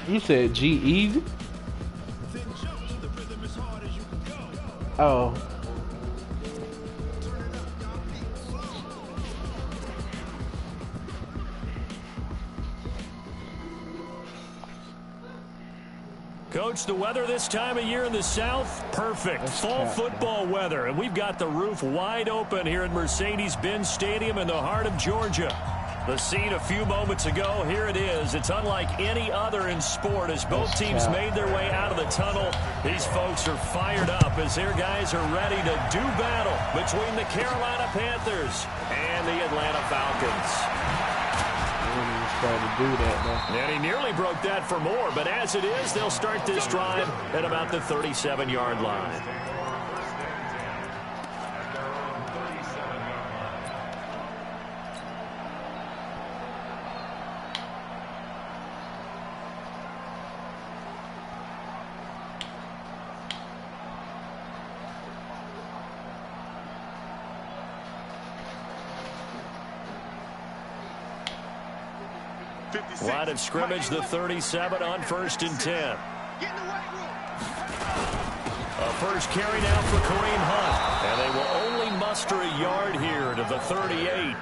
You said G Easy? Oh. Coach, the weather this time of year in the South, perfect. Fall football weather. And we've got the roof wide open here at Mercedes-Benz Stadium in the heart of Georgia. The scene a few moments ago, here it is. It's unlike any other in sport as both teams made their way out of the tunnel. These folks are fired up as their guys are ready to do battle between the Carolina Panthers and the Atlanta Falcons. To do that, and he nearly broke that for more, but as it is, they'll start this drive at about the 37-yard line. Line of scrimmage, the 37 on 1st and 10. A first carry now for Kareem Hunt. And they will only muster a yard here to the 38.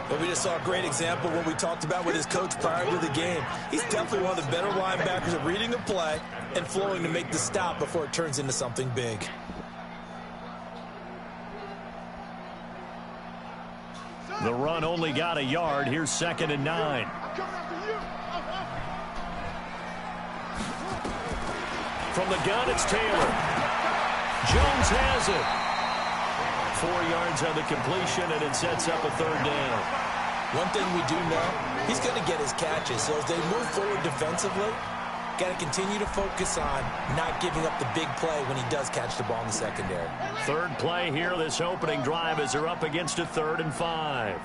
But we just saw a great example of what we talked about with his coach prior to the game. He's definitely one of the better linebackers at reading a play and flowing to make the stop before it turns into something big. The run only got a yard. Here's 2nd and 9. From the gun, it's Taylor. Jones has it. 4 yards on the completion, and it sets up a 3rd down. One thing we do know, he's going to get his catches. So as they move forward defensively, got to continue to focus on not giving up the big play when he does catch the ball in the secondary. 3rd play here, this opening drive, as they're up against a 3rd and 5.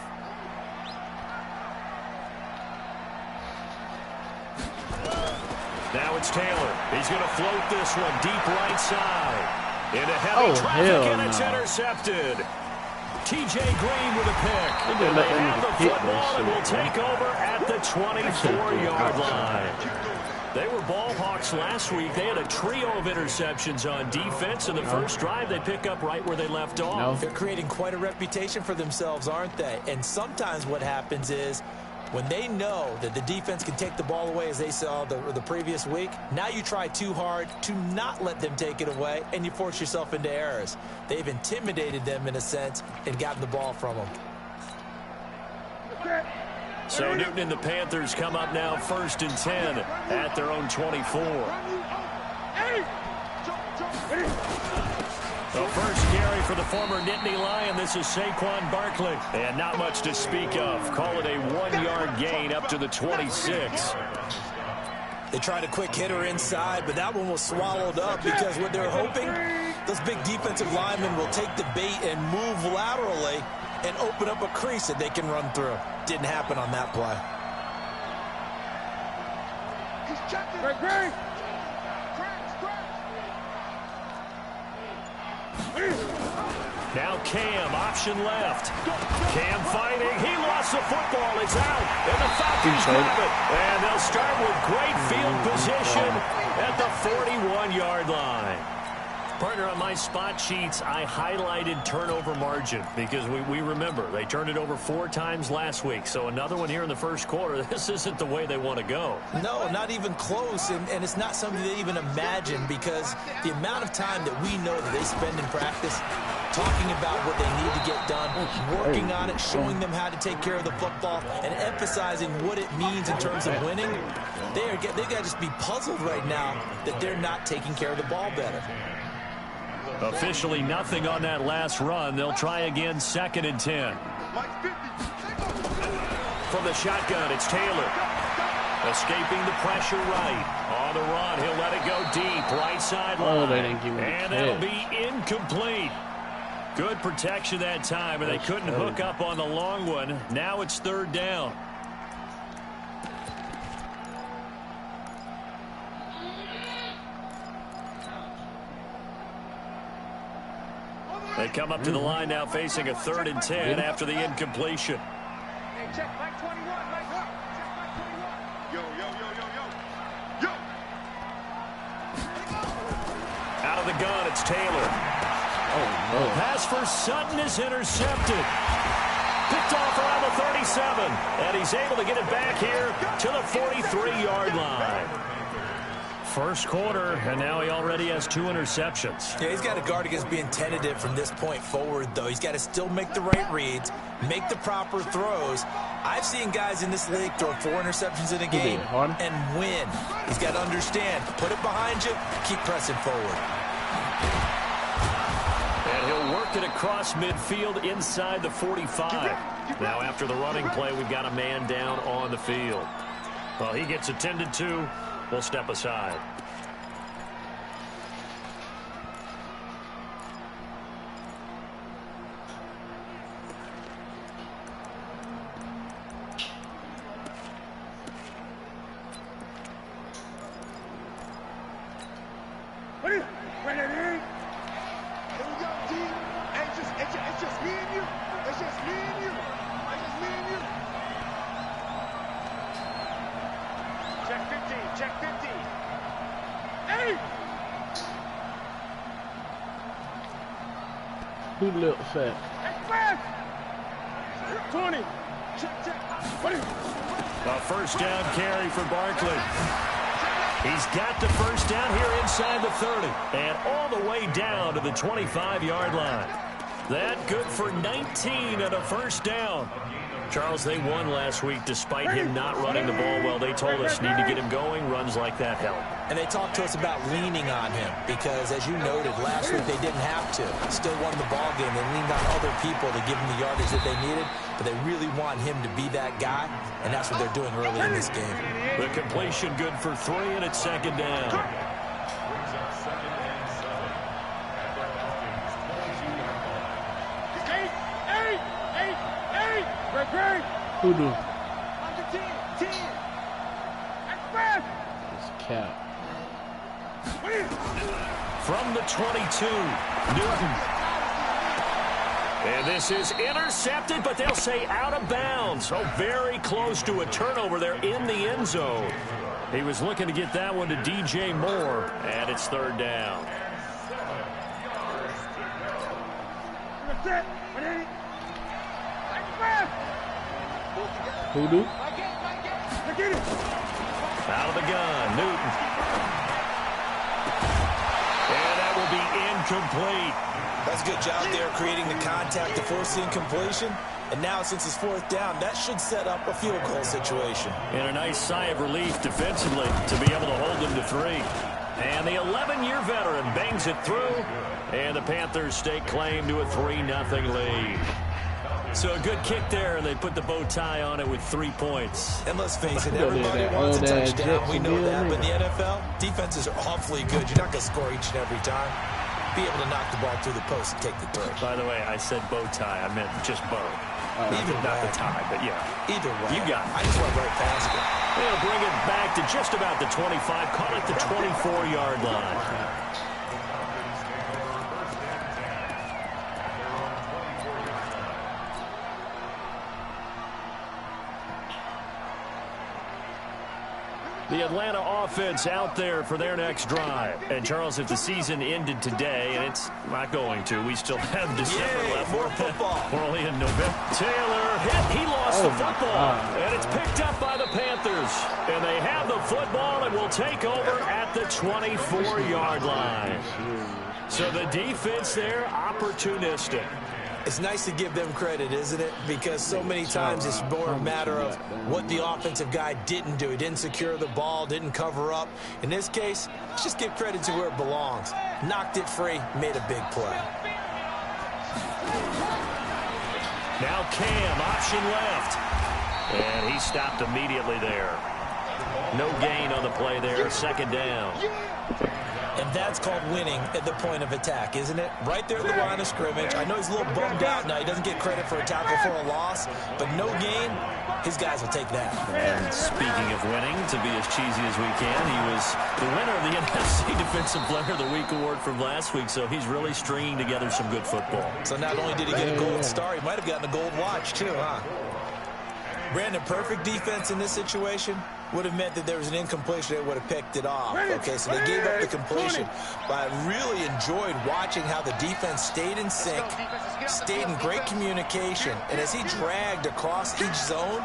Now it's Taylor. He's going to float this one deep right side. Into heavy traffic, and it's intercepted. T.J. Green with a pick. And they have the football and will take over at the 24-yard line. They were ball hawks last week. They had a trio of interceptions on defense. In the first drive, they pick up right where they left off. They're creating quite a reputation for themselves, aren't they? And sometimes what happens is when they know that the defense can take the ball away, as they saw the previous week, now you try too hard to not let them take it away, and you force yourself into errors. They've intimidated them in a sense and gotten the ball from them. So Newton and the Panthers come up now 1st and 10 at their own 24. The first carry for the former Nittany Lion. This is Saquon Barkley. And not much to speak of. Call it a 1-yard gain up to the 26. They tried a quick hitter inside, but that one was swallowed up because what they're hoping, those big defensive linemen will take the bait and move laterally and open up a crease that they can run through. Didn't happen on that play. Now Cam, option left. Cam fighting. He lost the football. It's out. And the Falcons grab it. And they'll start with great field position at the 41-yard line. Partner, on my spot sheets, I highlighted turnover margin because we remember they turned it over 4 times last week. So another one here in the first quarter. This isn't the way they want to go. No, not even close. And it's not something they even imagine because the amount of time that we know that they spend in practice talking about what they need to get done, working on it, showing them how to take care of the football, and emphasizing what it means in terms of winning. They got to just be puzzled right now that they're not taking care of the ball better. Officially nothing on that last run. They'll try again, 2nd and 10. From the shotgun, it's Taylor. Escaping the pressure right. On the run, he'll let it go deep. Right sideline. And that'll be incomplete. Good protection that time, and they couldn't hook up on the long one. Now it's 3rd down. They come up to the line now facing a 3rd and 10 after the incompletion. of the gun, it's Taylor. Oh, no. Pass for Sutton is intercepted. Picked off around the 37. And he's able to get it back here to the 43-yard line. First quarter, and now he already has 2 interceptions. Yeah, he's got to guard against being tentative from this point forward, though. He's got to still make the right reads, make the proper throws. I've seen guys in this league throw 4 interceptions in a game and win. He's got to understand, put it behind you, keep pressing forward. And he'll work it across midfield inside the 45. Now after the running play, we've got a man down on the field. Well, he gets attended to. We'll step aside. Who looked fat? 20. A first down carry for Barkley. He's got the first down here inside the 30. And all the way down to the 25-yard line. That good for 19 and a first down. Charles, they won last week despite him not running the ball well. They told us need to get him going. Runs like that help. And they talked to us about leaning on him because, as you noted, last week they didn't have to. Still won the ball game. They leaned on other people to give them the yardage that they needed, but they really want him to be that guy, and that's what they're doing early in this game. The completion good for 3, and it's second down. Who do? It's Cap. From the 22, Newton. And this is intercepted, but they'll say out of bounds. Oh, very close to a turnover there in the end zone. He was looking to get that one to DJ Moore, and it's third down. Who do? Out of the gun, Newton. And that will be incomplete. That's a good job there creating the contact to force the incompletion. And now, since it's fourth down, that should set up a field goal situation. And a nice sigh of relief defensively to be able to hold them to 3. And the 11-year veteran bangs it through. And the Panthers stake claim to a 3-0 lead. So a good kick there, and they put the bow tie on it with 3 points. And let's face it, everybody wants a touchdown. We know that. But in the NFL, defenses are awfully good. You're not going to score each and every time. Be able to knock the ball through the post and take the throw. By the way, I said bow tie. I meant just bow. Either not way. the tie, but yeah. Either way. You got it. I just went right past it. They'll bring it back to just about the 25. Call it the 24-yard line. The Atlanta offense out there for their next drive. And, Charles, if the season ended today, and it's not going to, we still have December left. More football. We're only in November. Taylor hit. He lost the football. And it's picked up by the Panthers. And they have the football and will take over at the 24-yard line. So the defense there, opportunistic. It's nice to give them credit, isn't it? Because so many times it's more a matter of what the offensive guy didn't do. He didn't secure the ball, didn't cover up. In this case, let's just give credit to where it belongs. Knocked it free, made a big play. Now Cam, option left. And he stopped immediately there. No gain on the play there, second down. And that's called winning at the point of attack, isn't it? Right there at the line of scrimmage. I know he's a little bummed out now. He doesn't get credit for a tackle for a loss, but no gain, his guys will take that. And speaking of winning, to be as cheesy as we can, he was the winner of the NFC Defensive Player of the Week award from last week, so he's really stringing together some good football. So not only did he get a gold star, he might have gotten a gold watch too, huh? Brandon, perfect defense in this situation would have meant that there was an incompletion. They would have picked it off. Okay, so they gave up the completion. But I really enjoyed watching how the defense stayed in sync, stayed in great communication. And as he dragged across each zone,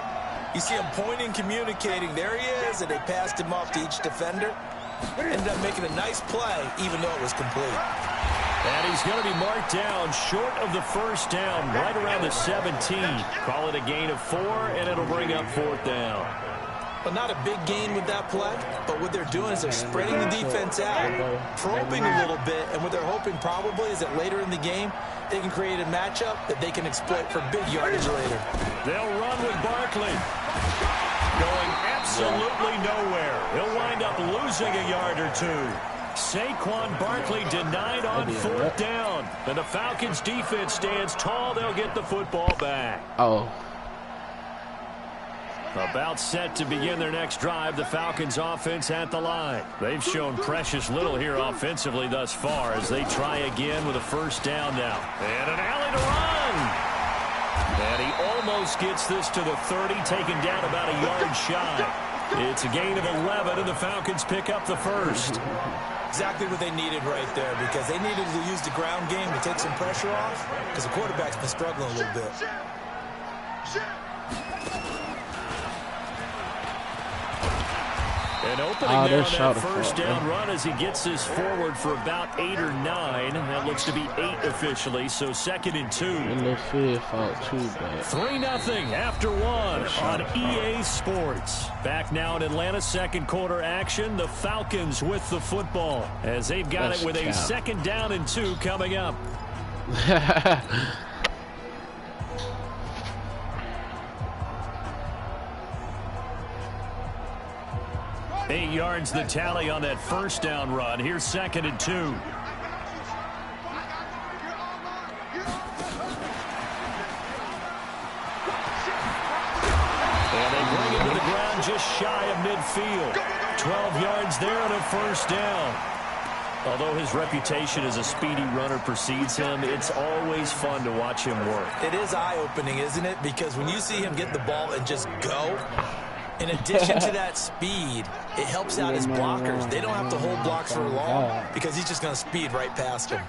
you see him pointing, communicating. There he is, and they passed him off to each defender. Ended up making a nice play, even though it was complete. And he's going to be marked down short of the first down, right around the 17. Call it a gain of 4, and it'll bring up 4th down. But not a big gain with that play. But what they're doing is they're spreading the defense out, probing a little bit, and what they're hoping probably is that later in the game, they can create a matchup that they can exploit for big yardage later. They'll run with Barkley. Going absolutely nowhere. He'll wind up losing a yard or 2. Saquon Barkley denied on 4th down. And the Falcons defense stands tall. They'll get the football back. About set to begin their next drive, the Falcons offense at the line. They've shown precious little here offensively thus far as they try again with a first down now. And an alley to run. And he almost gets this to the 30, taken down about a yard shy. It's a gain of 11, and the Falcons pick up the first. Exactly what they needed right there, because they needed to use the ground game to take some pressure off, because the quarterback's been struggling a little bit. An opening there on that first down run as he gets this forward for about 8 or 9. That looks to be 8 officially, so 2nd and 2. 3-0 after 1 on EA Sports. Back now in Atlanta, 2nd quarter action. The Falcons with the football as they've got it with a 2nd down and 2 coming up. 8 yards the tally on that first down run. Here's 2nd and 2. And they bring him to the ground just shy of midfield. 12 yards there and a first down. Although his reputation as a speedy runner precedes him, it's always fun to watch him work. It is eye-opening, isn't it? Because when you see him get the ball and just go, in addition to that speed, it helps out his blockers. They don't have to hold blocks for long because he's just going to speed right past them.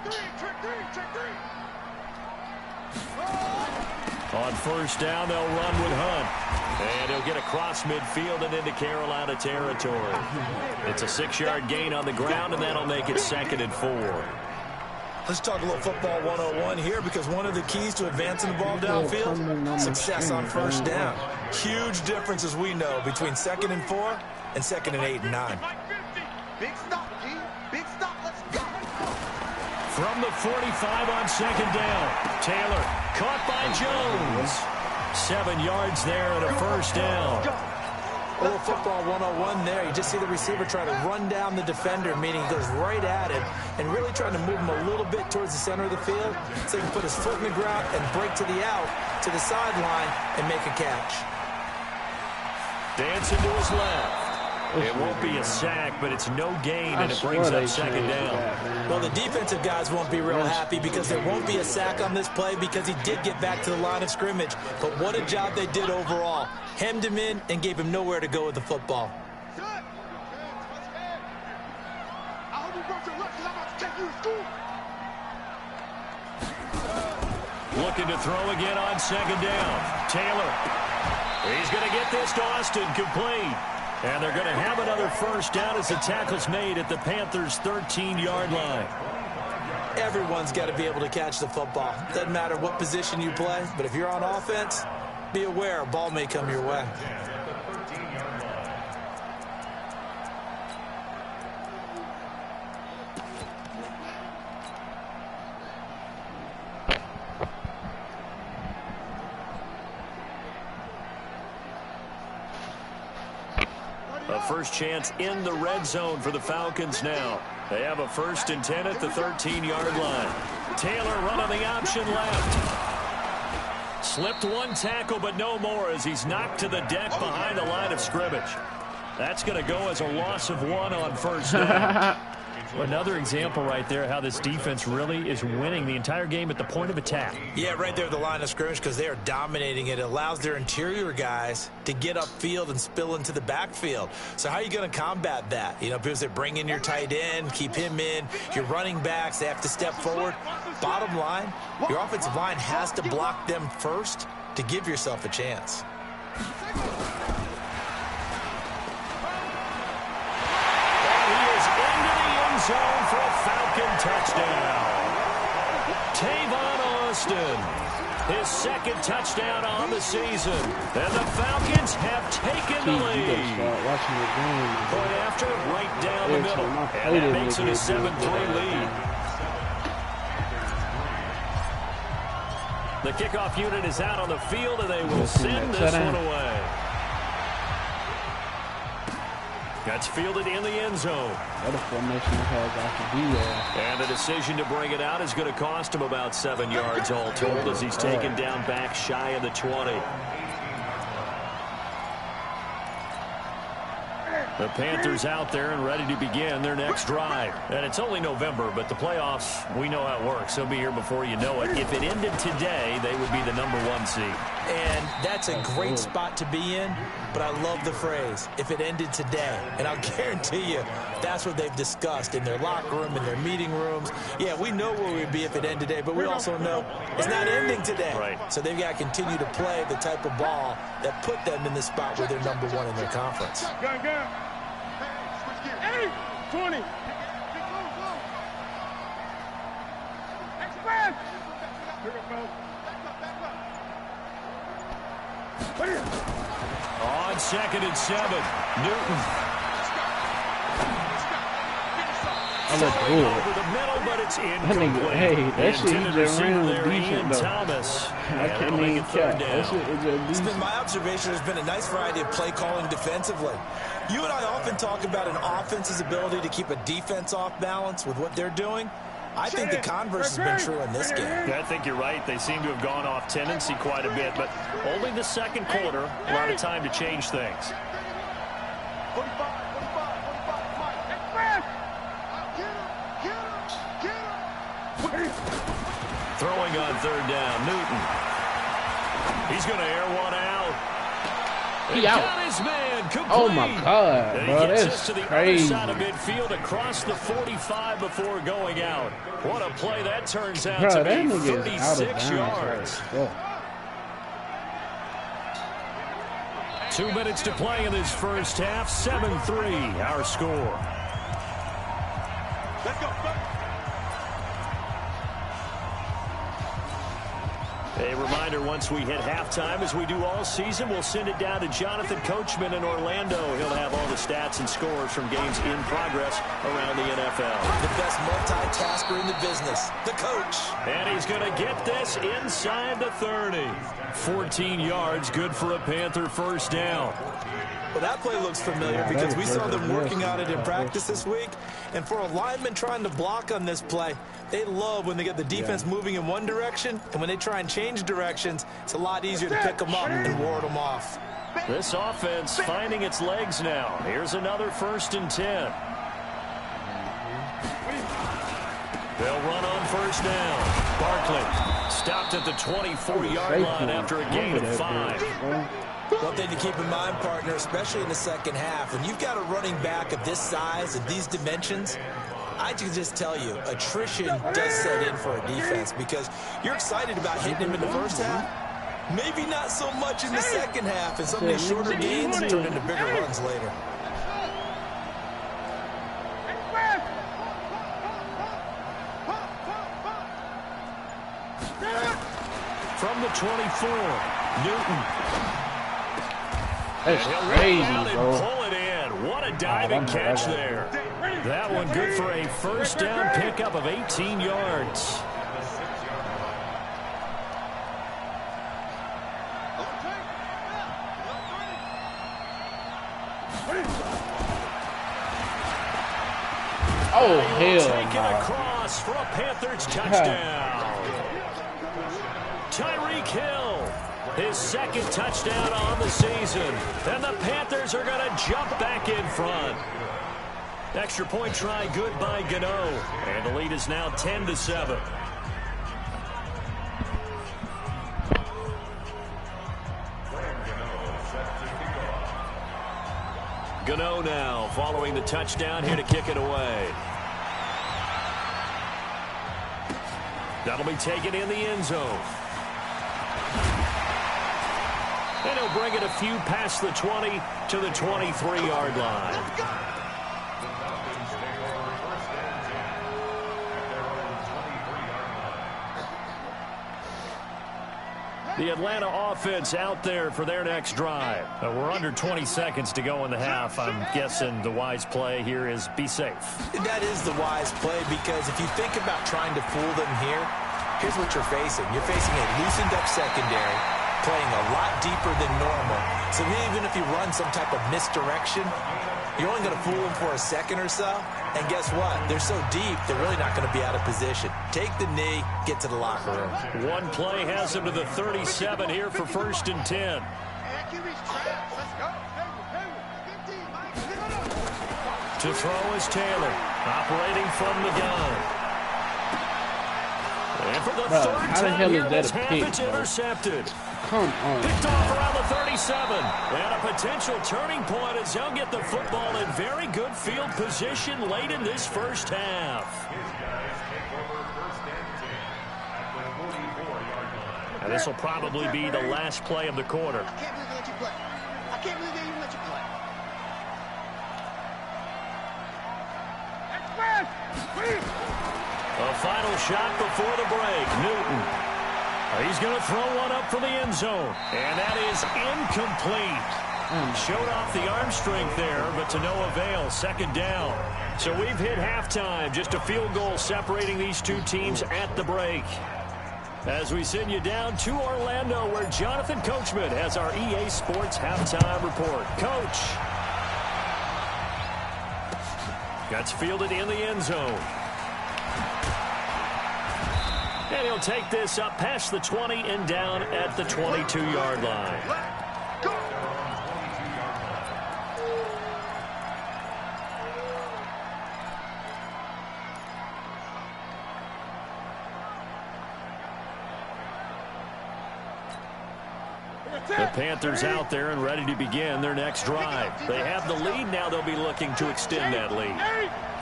On first down, they'll run with Hunt. And he'll get across midfield and into Carolina territory. It's a 6-yard gain on the ground, and that'll make it 2nd and 4. Let's talk a little football 101 here, because one of the keys to advancing the ball downfield, success on first down. Huge difference, as we know, between 2nd and 4 and 2nd and 8 and 9. Big stop, G. Big stop. Let's go. From the 45 on 2nd down. Taylor caught by Jones. 7 yards there and a first down. A little football 101 there. You just see the receiver try to run down the defender, meaning he goes right at him and really trying to move him a little bit towards the center of the field so he can put his foot in the ground and break to the out, to the sideline, and make a catch. Dancing to his left. It won't be a sack, but it's no gain, and it brings up 2nd down. Well, the defensive guys won't be real happy because there won't be a sack on this play because he did get back to the line of scrimmage. But what a job they did overall. Hemmed him in and gave him nowhere to go with the football. Looking to throw again on 2nd down. Taylor. He's going to get this to Austin, complete. And they're going to have another first down as the tackle's made at the Panthers' 13-yard line. Everyone's got to be able to catch the football. Doesn't matter what position you play, but if you're on offense, be aware a ball may come your way. A first chance in the red zone for the Falcons now. They have a 1st and 10 at the 13-yard line. Taylor running the option left. Slipped one tackle, but no more as he's knocked to the deck behind the line of scrimmage. That's going to go as a loss of 1 on first down. Another example right there how this defense really is winning the entire game at the point of attack. Yeah, right there at the line of scrimmage because they are dominating it. It allows their interior guys to get upfield and spill into the backfield. So how are you going to combat that? You know, because they bring in your tight end, keep him in. Your running backs, they have to step forward. Bottom line, your offensive line has to block them first to give yourself a chance. Zone for a Falcon touchdown. Tavon Austin, his second touchdown on the season. And the Falcons have taken the lead. Point after, right down the middle. And that makes it a 7-3 lead. The kickoff unit is out on the field, and they will send this one away. That's fielded in the end zone. What a formation has after D. And the decision to bring it out is going to cost him about 7 yards all told as he's taken down back shy of the 20. The Panthers out there and ready to begin their next drive. And it's only November, but the playoffs, we know how it works. They'll be here before you know it. If it ended today, they would be the #1 seed. And that's a great spot to be in, but I love the phrase, if it ended today. And I'll guarantee you, that's what they've discussed in their locker room, in their meeting rooms. Yeah, we know where we'd be if it ended today, but we also know it's not ending today. Right. So they've got to continue to play the type of ball that put them in the spot where they're #1 in their conference. 20. Expand. On 2nd and 7, Newton. Over the middle, but it's incomplete. Hey, that shit intended just ran receiver there, decent, Ian though. Thomas. I can't even catch. That shit is a It's decent. been my observation there's been a nice variety of play calling defensively. You and I often talk about an offense's ability to keep a defense off balance with what they're doing. I think the converse has been true in this game. Yeah, I think you're right. They seem to have gone off tendency quite a bit, but only the second quarter, a lot of time to change things. 45. Throwing on 3rd down, Newton. He's going to air one out. He out. Got his man complete. Oh my God, And bro, he gets that's us to the crazy. other side of midfield across the 45 before going out. What a play that turns out Bro, to that be, nigga is out of 36 bounds. yards. Right? 2 minutes to play in this first half. 7-3, our score. Let's go. A reminder, once we hit halftime, as we do all season, we'll send it down to Jonathan Coachman in Orlando. He'll have all the stats and scores from games in progress around the NFL. The best multitasker in the business, the coach. And he's going to get this inside the 30. 14 yards, good for a Panther first down. Well, that play looks familiar because we saw them working on it in practice this week. And for a lineman trying to block on this play, they love when they get the defense moving in one direction. And when they try and change directions, it's a lot easier to pick them up and ward them off. This offense finding its legs now. Here's another 1st and 10. They'll run on 1st down. Barkley stopped at the 24-yard line after a gain of 5. One thing to keep in mind, partner, especially in the second half, when you've got a running back of this size and these dimensions, I can just tell you, attrition does set in for a defense because you're excited about hitting him in the first half. Maybe not so much in the second half, and some of these shorter gains turn into bigger runs later. From the 24, Newton. That's And he'll crazy, run out and bro. pull it in. What a diving catch there. That one good for a first down pickup of 18 yards. Oh, hell Taken no. across for a Panthers touchdown. Tyreek Hill, his second touchdown on the season. And the Panthers are going to jump back in front. Extra point try good by Gano. And the lead is now 10-7. Gano now following the touchdown here to kick it away. That'll be taken in the end zone. And he'll bring it a few past the 20 to the 23-yard line. The Atlanta offense out there for their next drive. We're under 20 seconds to go in the half. I'm guessing the wise play here is be safe. That is the wise play, because if you think about trying to fool them here, here's what you're facing. You're facing a loosened up secondary, playing a lot deeper than normal. So even if you run some type of misdirection, you're only going to fool them for a second or so. And guess what? They're so deep, they're really not going to be out of position. Take the knee, get to the locker room. One play has him to the 37 here for 1st and 10. To throw is Taylor, operating from the gun. And for the third time here this half, it's intercepted. Come on. Picked off around the 37. And a potential turning point as they'll get the football in very good field position late in this first half. And this will probably be the last play of the quarter. I can't believe they let you play. I can't believe they even let you play. A final shot before the break. Newton. He's going to throw one up for the end zone. And that is incomplete. Showed off the arm strength there, but to no avail. 2nd down. So we've hit halftime. Just a field goal separating these two teams at the break. As we send you down to Orlando, where Jonathan Coachman has our EA Sports halftime report. Coach. Gets fielded in the end zone. And he'll take this up past the 20 and down at the 22-yard line. The Panthers out there and ready to begin their next drive. They have the lead now. They'll be looking to extend that lead.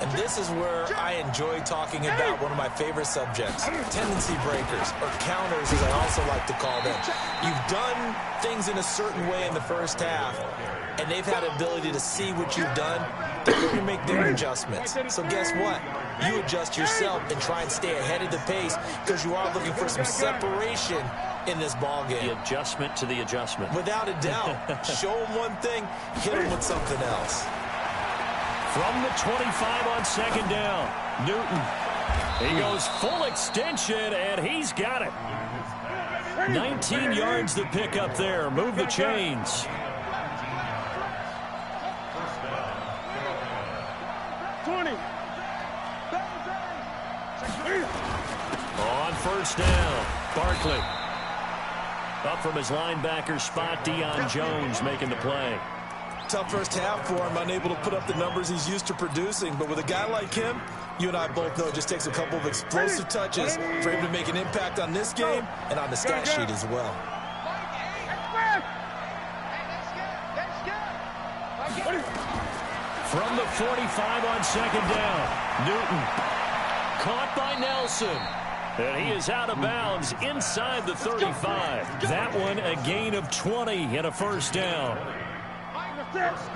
And this is where I enjoy talking about one of my favorite subjects, tendency breakers, or counters as I also like to call them. You've done things in a certain way in the first half, and they've had the ability to see what you've done to make their adjustments. So guess what? You adjust yourself and try and stay ahead of the pace, because you are looking for some separation in this ball game. The adjustment to the adjustment. Without a doubt. Show them one thing, hit them with something else. From the 25 on 2nd down, Newton. He goes full extension, and he's got it. 19 yards to pick up there. Move the chains. On 1st down, Barkley. Up from his linebacker spot, Deion Jones making the play. Tough first half for him, unable to put up the numbers he's used to producing. But with a guy like him, you and I both know it just takes a couple of explosive touches for him to make an impact on this game and on the stat sheet as well. From the 45 on 2nd down, Newton. Caught by Nelson. And he is out of bounds inside the 35. That one a gain of 20 and a 1st down.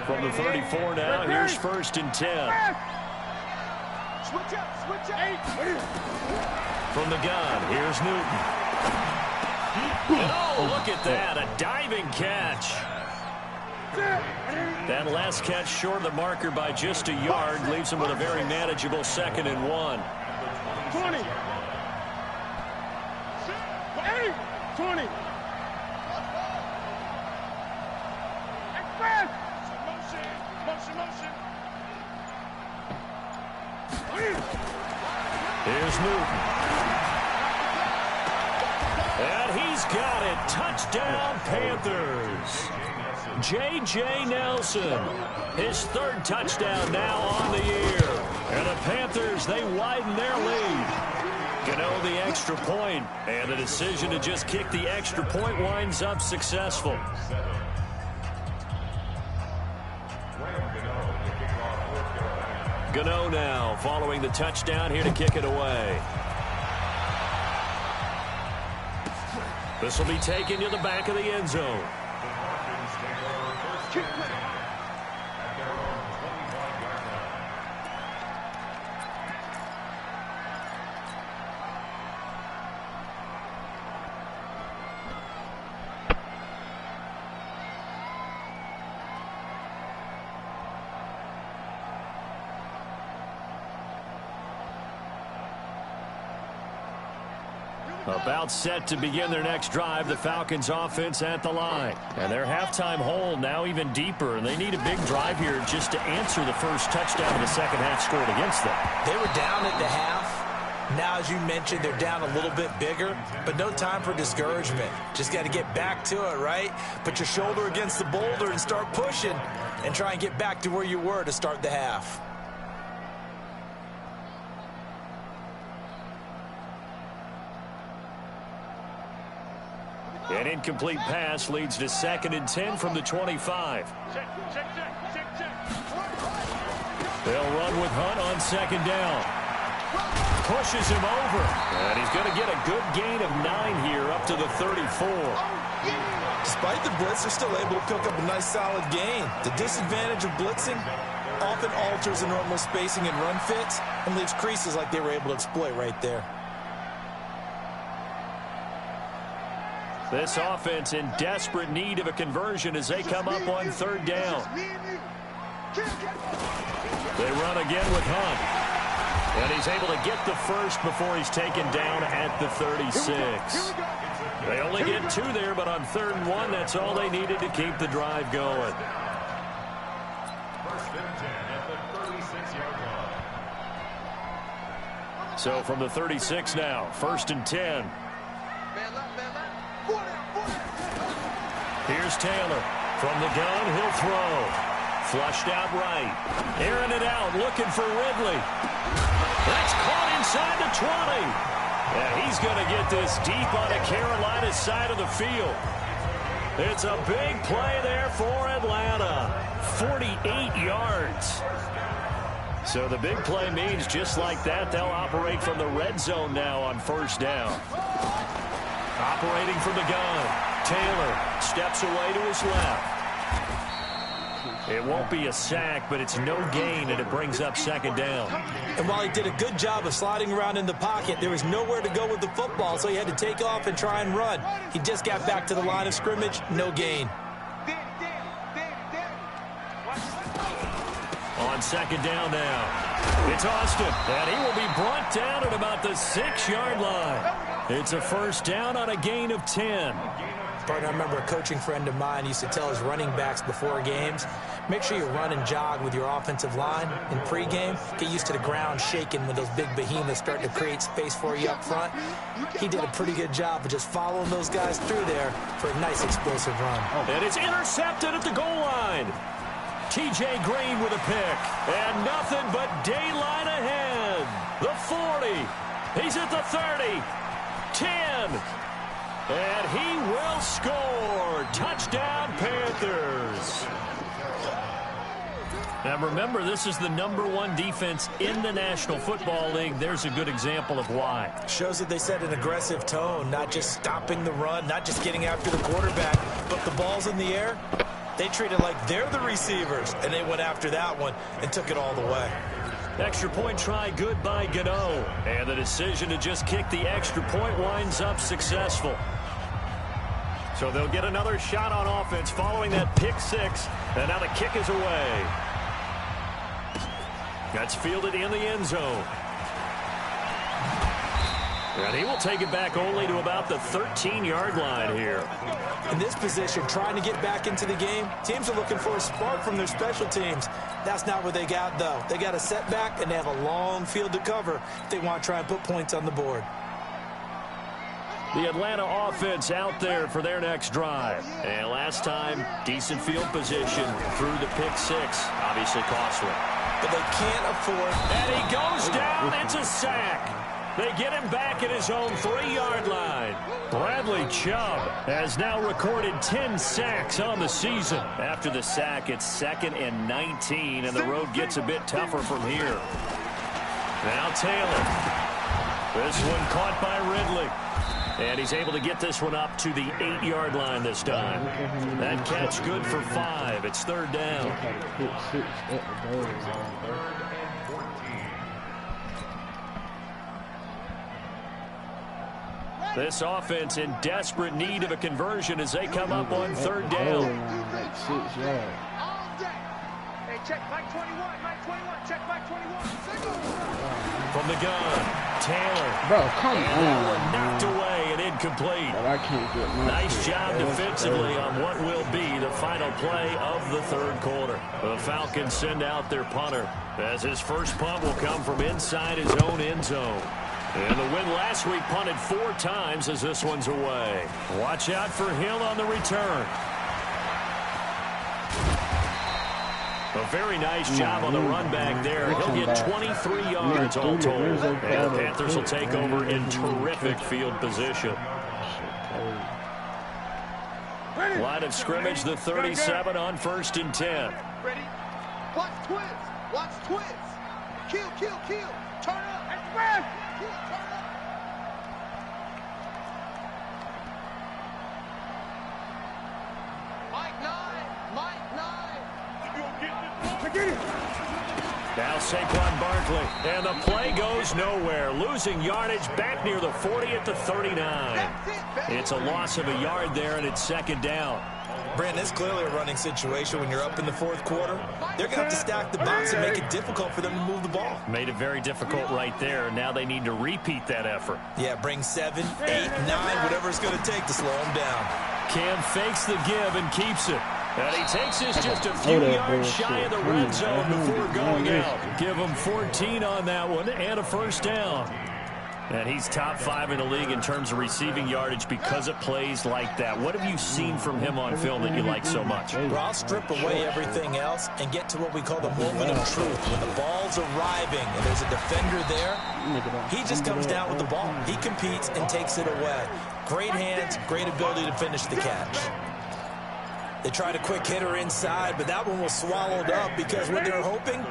From the 34 now, here's 1st and 10. From the gun, here's Newton. And oh, look at that, a diving catch. That last catch short of the marker by just a yard leaves him with a very manageable 2nd and 1. 20. 20. Here's Newton. And he's got it. Touchdown, Panthers. J.J. Nelson. His 3rd touchdown now on the year. Panthers, they widen their lead. Gano the extra point, and the decision to just kick the extra point winds up successful. Gano now following the touchdown here to kick it away. This will be taken to the back of the end zone. About set to begin their next drive, the Falcons offense at the line. And their halftime hole now even deeper, and they need a big drive here just to answer the first touchdown of the second half scored against them. They were down at the half. Now, as you mentioned, they're down a little bit bigger, but no time for discouragement. Just got to get back to it, right? Put your shoulder against the boulder and start pushing and try and get back to where you were to start the half. An incomplete pass leads to 2nd and 10 from the 25. They'll run with Hunt on 2nd down. Pushes him over. And he's going to get a good gain of 9 here up to the 34. Despite the blitz, they're still able to pick up a nice solid gain. The disadvantage of blitzing often alters the normal spacing and run fits and leaves creases like they were able to exploit right there. This offense in desperate need of a conversion as they come up on 3rd down. They run again with Hunt. And he's able to get the first before he's taken down at the 36. They only get 2 there, but on 3rd and 1, that's all they needed to keep the drive going. So from the 36 now, 1st and 10. Here's Taylor. From the gun, he'll throw. Flushed out right. Airing it out, looking for Ridley. That's caught inside the 20. Yeah, he's going to get this deep on the Carolina side of the field. It's a big play there for Atlanta. 48 yards. So the big play means just like that, they'll operate from the red zone now on 1st down. Operating from the gun. Taylor steps away to his left. It won't be a sack, but it's no gain, and it brings up 2nd down. And while he did a good job of sliding around in the pocket, there was nowhere to go with the football, so he had to take off and try and run. He just got back to the line of scrimmage, no gain. On 2nd down now, it's Austin, and he will be brought down at about the 6-yard line. It's a 1st down on a gain of 10. Partner, I remember a coaching friend of mine used to tell his running backs before games, make sure you run and jog with your offensive line in pregame. Get used to the ground shaking when those big behemoths start to create space for you up front. He did a pretty good job of just following those guys through there for a nice explosive run. And it's intercepted at the goal line. T.J. Green with a pick. And nothing but daylight ahead. The 40. He's at the 30. 10. And he will score. Touchdown, Panthers. Now remember, this is the #1 defense in the National Football League. There's a good example of why. Shows that they set an aggressive tone, not just stopping the run, not just getting after the quarterback, but the ball's in the air. They treat it like they're the receivers, and they went after that one and took it all the way. Extra point try good by Gano. And the decision to just kick the extra point winds up successful. So they'll get another shot on offense following that pick 6. And now the kick is away. That's fielded in the end zone. And he will take it back only to about the 13-yard line here. In this position, trying to get back into the game, teams are looking for a spark from their special teams. That's not what they got, though. They got a setback, and they have a long field to cover if they want to try and put points on the board. The Atlanta offense out there for their next drive. And last time, decent field position through the pick 6. Obviously costly. but they can't afford. And he goes down. It's a sack. They get him back at his own 3-yard line. Bradley Chubb has now recorded 10 sacks on the season. After the sack, it's 2nd and 19, and the road gets a bit tougher from here. Now Taylor. This one caught by Ridley. And he's able to get this one up to the 8-yard line this time. That catch good for 5. It's 3rd down. This offense in desperate need of a conversion as they come up on 3rd down. Hey, check Mike 21, Mike 21, check Mike 21. From the gun, Taylor. Bro, come on. Knocked away and incomplete. But I can't get Nice job defensively on what will be the final play of the 3rd quarter. The Falcons send out their punter as his first punt will come from inside his own end zone. And the win last week punted 4 times as this one's away. Watch out for Hill on the return. A very nice job on the run back there. He'll get 23 yards all told. And the Panthers will take over in terrific field position. Line of scrimmage, the 37 on 1st and 10. Ready? Watch twist. Watch twist. Kill, kill, kill. Turn up. Express. Kill, turn up. Mike 9. Mike 9. Now Saquon Barkley. And the play goes nowhere. Losing yardage back near the 40 at the 39. It's a loss of a yard there, and it's 2nd down. Brandon, it's clearly a running situation when you're up in the 4th quarter. They're going to have to stack the box and make it difficult for them to move the ball. Made it very difficult right there. Now they need to repeat that effort. Yeah, bring 7, 8, 9, whatever it's going to take to slow them down. Cam fakes the give and keeps it. And he takes this just a few yards shy of the red zone before going out. Give him 14 on that one and a 1st down. And he's top 5 in the league in terms of receiving yardage because of plays like that. What have you seen from him on film that you like so much? Well, I'll strip away everything else and get to what we call the moment of truth. When the ball's arriving and there's a defender there, he just comes down with the ball. He competes and takes it away. Great hands, great ability to finish the catch. They tried a quick hitter inside, but that one was swallowed up because what they're hoping,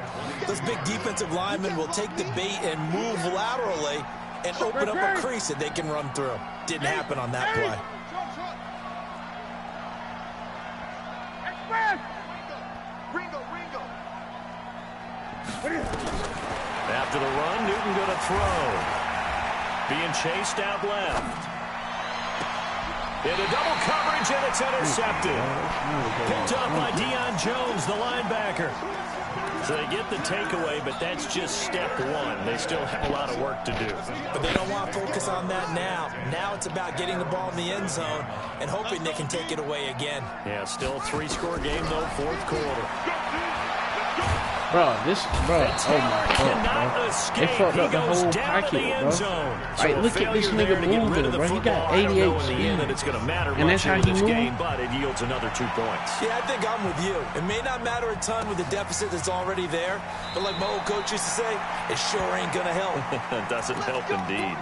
those big defensive linemen will take the bait and move laterally and open up a crease that they can run through. Didn't happen on that play. After the run, Newton going to throw. Being chased out left. Into double coverage, and it's intercepted. Picked up by Deion Jones, the linebacker. So they get the takeaway, but that's just step 1. They still have a lot of work to do. But they don't want to focus on that now. Now it's about getting the ball in the end zone and hoping they can take it away again. Yeah, still a 3-score game, though, 4th quarter. Bro, oh my God, bro. They fucked up the whole pocket, bro. Like, look at this nigga moving, bro. He got 88 speed. And that's how he moved. But it yields another 2 points. Yeah, I think I'm with you. It may not matter a ton with the deficit that's already there, but like my old coach used to say, it sure ain't going to help. It doesn't help indeed.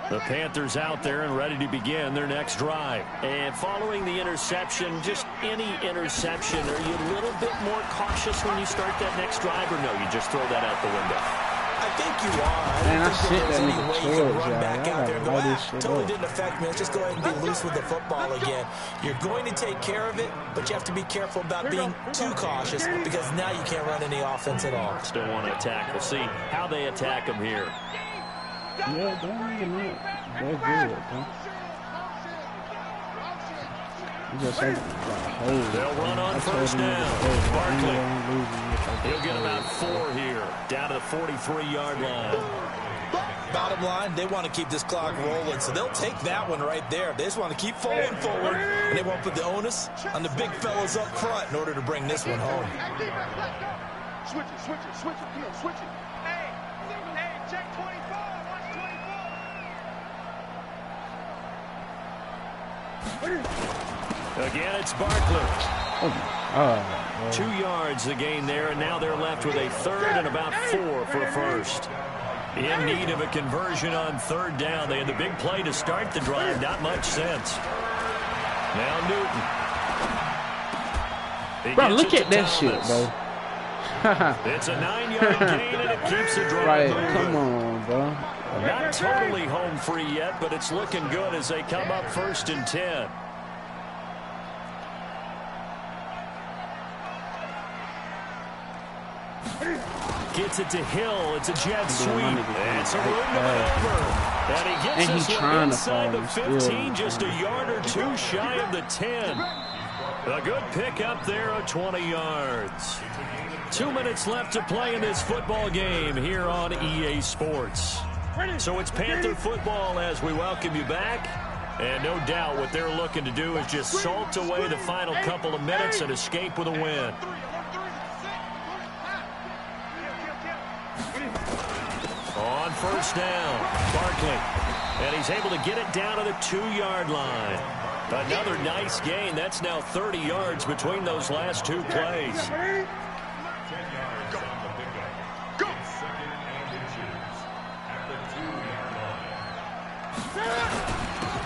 The Panthers out there and ready to begin their next drive. And following the interception, just any interception, are you a little bit more cautious when you start that next drive, or no, you just throw that out the window? I think you are. I don't think there's any way you can run back out there and go, totally didn't affect me. Let's just go ahead and be loose with the football again. You're going to take care of it, but you have to be careful about being too cautious because now you can't run any offense at all. Still want to attack. We'll see how they attack them here. Yeah, don't even know. They're good, bro. They'll run on 1st down. Barkley. He'll get about 4 here. Down to the 43-yard line. Bottom line, they want to keep this clock rolling, so they'll take that one right there. They just want to keep falling forward, and they won't put the onus on the big fellas up front in order to bring this one home. Switch it, switch it, switch it. Come on, switch it. Hey, check 24. Watch 24. Again, it's Barkley. Oh, my God. 2 yards the gain there, and now they're left with a third and about 4 for a first. In need of a conversion on third down. They had the big play to start the drive. Not much sense. Now Newton. Bro, look at that shit, bro. It's a 9-yard gain, and it keeps the drive moving. Come on, bro. Not totally home free yet, but it's looking good as they come up 1st and 10. Gets it to Hill. It's a jet sweep. It's a room to maneuver. And he gets this one inside the 15, just a yard or 2 shy of the 10. A good pickup there of 20 yards. 2 minutes left to play in this football game here on EA Sports. So it's Panther football as we welcome you back. And no doubt what they're looking to do is just salt away the final couple of minutes and escape with a win. On first down, Barkley. And he's able to get it down to the 2-yard line. Another nice gain. That's now 30 yards between those last 2 plays.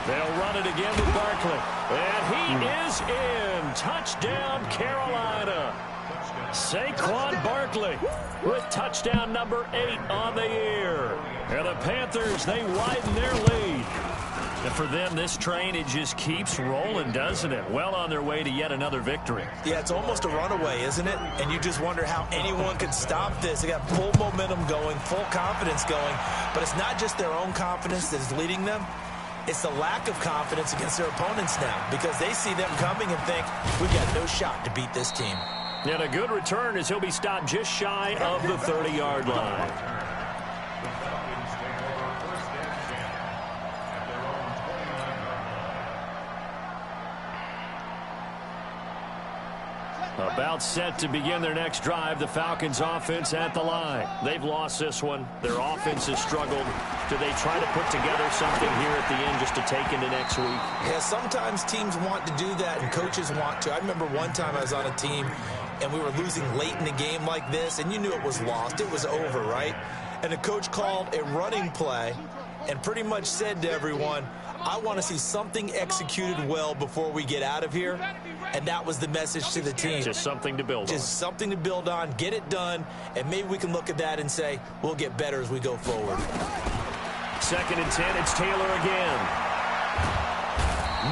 They'll run it again with Barkley. And he is in. Touchdown, Carolina. Saquon Barkley with touchdown number 8 on the year. And the Panthers, they widen their lead. And for them, this train, it just keeps rolling, doesn't it? Well on their way to yet another victory. Yeah, it's almost a runaway, isn't it? And you just wonder how anyone could stop this. They got full momentum going, full confidence going. But it's not just their own confidence that is leading them. It's the lack of confidence against their opponents now, because they see them coming and think, we've got no shot to beat this team. And a good return as he'll be stopped just shy of the 30-yard line. About set to begin their next drive, the Falcons offense at the line. They've lost this one. Their offense has struggled. Do they try to put together something here at the end just to take into next week? Yeah, sometimes teams want to do that and coaches want to. I remember one time I was on a team and we were losing late in the game like this, and you knew it was lost. It was over, right? And the coach called a running play and pretty much said to everyone, I want to see something executed well before we get out of here. And that was the message to the team. Just something to build on. Just something to build on, get it done, and maybe we can look at that and say, we'll get better as we go forward. 2nd and 10, it's Taylor again.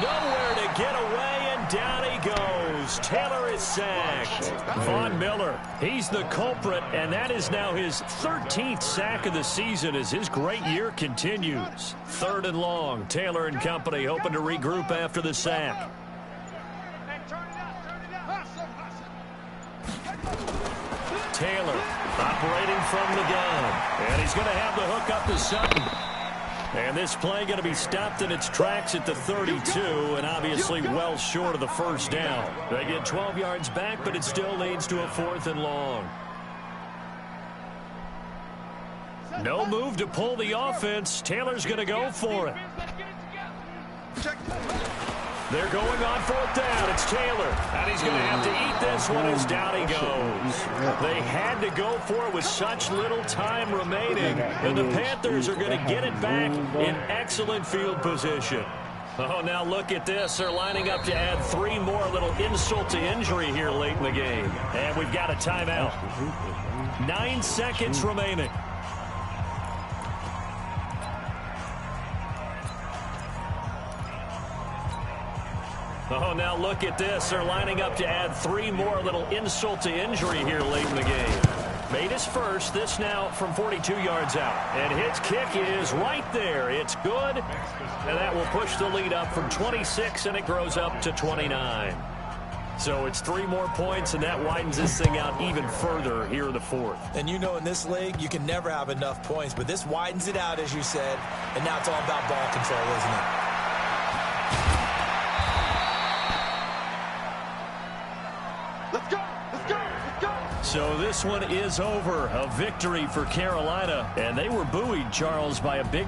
Nowhere to get away, and down he goes. Taylor is sacked. Von Miller, he's the culprit, and that is now his 13th sack of the season as his great year continues. 3rd and long, Taylor and company hoping to regroup after the sack. Taylor operating from the gun, and he's going to have the hook up to Sutton. And this play going to be stopped in its tracks at the 32, and obviously well short of the first down. They get 12 yards back, but it still leads to a 4th and long. No move to pull the offense. Taylor's going to go for it. They're going on 4th down. It's Taylor. And he's going to have to eat this one as down he goes. They had to go for it with such little time remaining. And the Panthers are going to get it back in excellent field position. Oh, now look at this. They're lining up to add 3 more, a little insult to injury here late in the game. And we've got a timeout. 9 seconds remaining. Oh, now look at this. They're lining up to add 3 more, a little insult to injury here late in the game. Made his first. This now from 42 yards out. And his kick is right there. It's good. And that will push the lead up from 26, and it grows up to 29. So it's 3 more points, and that widens this thing out even further here in the 4th. And you know in this league, you can never have enough points. But this widens it out, as you said. And now it's all about ball control, isn't it? Let's go! Let's go! Let's go! So this one is over. A victory for Carolina. And they were buoyed, Charles, by a big